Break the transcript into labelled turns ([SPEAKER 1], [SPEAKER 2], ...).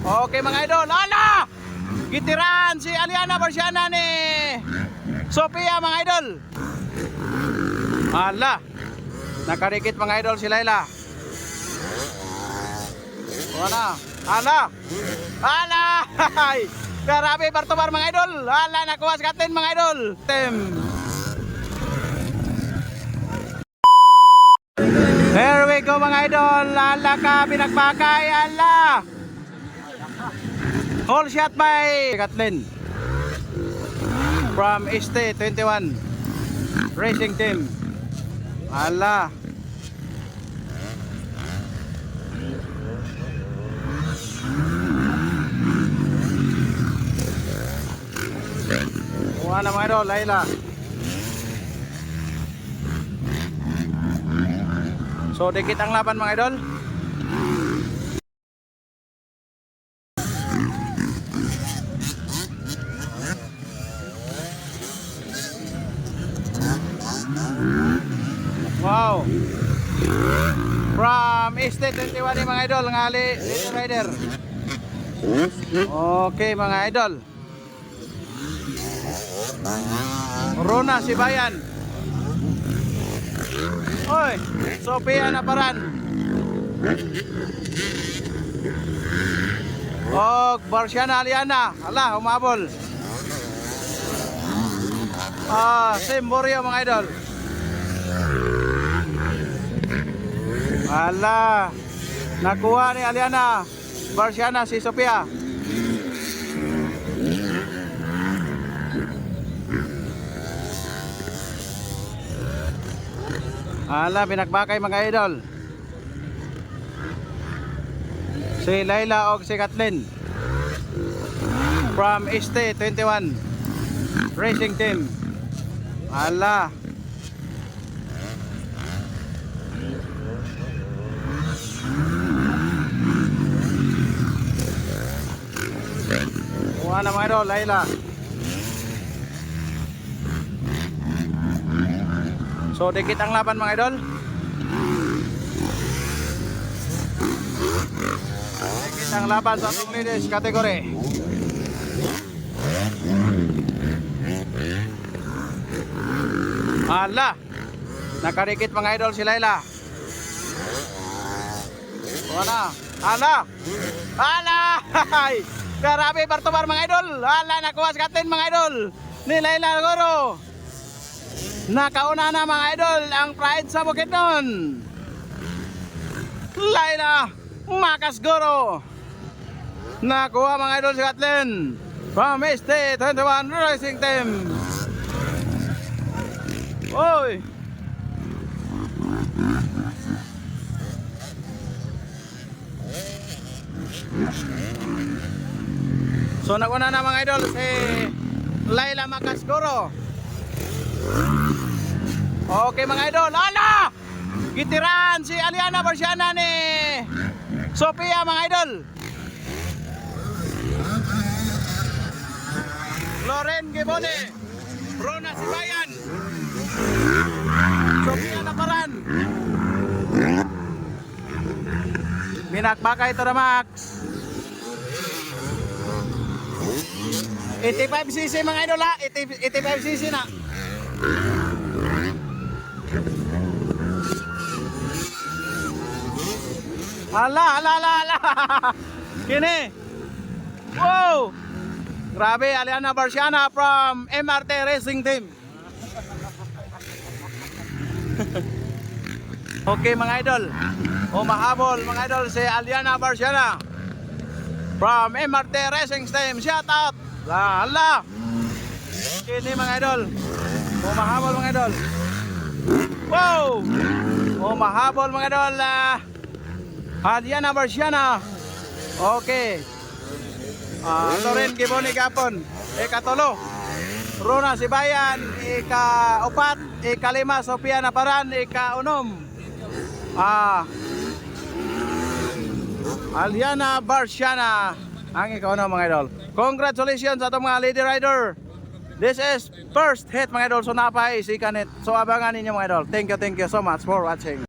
[SPEAKER 1] Okay mga idol. Ala! Gitiran si Aliana Barciana ni Sophia mga idol. Ala! Nakarikit mga idol si Layla. Wala. Ala! Ala! Grabe Bartobar mga idol. Ala, nakuha sa katin mga idol. Here we go mga idol. Ala ka pinagbakay. Ala! Whole shot by Kathleen from ST21 Racing Team. Ala. Wala mga idol, Layla. So dikit ang laban mga idol. Wow. From ST21 ni mga idol, ngali Little Rider. Okay mga idol. Rona Sibayan. Oy, Sophia Naparan. Og Barciana Aliana. Ala, humabol. Simborio mga idol. Ala, nakuha ni Aliana Barciana si Sophia. Ala, binakbakay mga idol. Si Layla o si Kathleen from ST21 Racing Team. Ala. Wala mga idol, Layla. So dikit ang laban mga idol. Dikit ang laban sa ladies kategori. Ala, nakarikit mga idol si Layla. Wala. Ala. Ala. Grabe Bartobar mga idol. Ala, nakuha sa katin mga idol ni Layla Goro. Nakauna na mga idol ang pride sa Bukidnon. Layla Macasgoro. Nakuha mga idol si Kathleen from ST21 Racing Team. Oy. So nakuha na mga idol si Layla Macasgoro. Okay mga idol, ala! Gitiran si Aliana Barciana ni Sophia mga idol. Loren Gibone, Rona Sibayan, Sophia Naparan. Binakbakay ito na Max. 85cc mga idol ha, 85cc na. Ala. Kini. Wow. Grabe, Aliana Barciana from MRT Racing Team. Okay mga idol. Mahabol mga idol si Aliana Barciana from MRT Racing Team. Shout out. Ala. Kini mga idol. Mahabol mga idol. Wow. Mahabol mga idol. Aliana Barciana. Okay. Loren Gibone Gapon. Ikatulo. Rona Sibayan. Ika-upat. Ika-lima. Sophia Naparan. Ika-unom. Aliana Barciana. Ang ika-unom mga idol. Congratulations sa itong mga lady rider. This is first hit mga idol. So napay si Kanet. So abangan ninyo mga idol. Thank you so much for watching.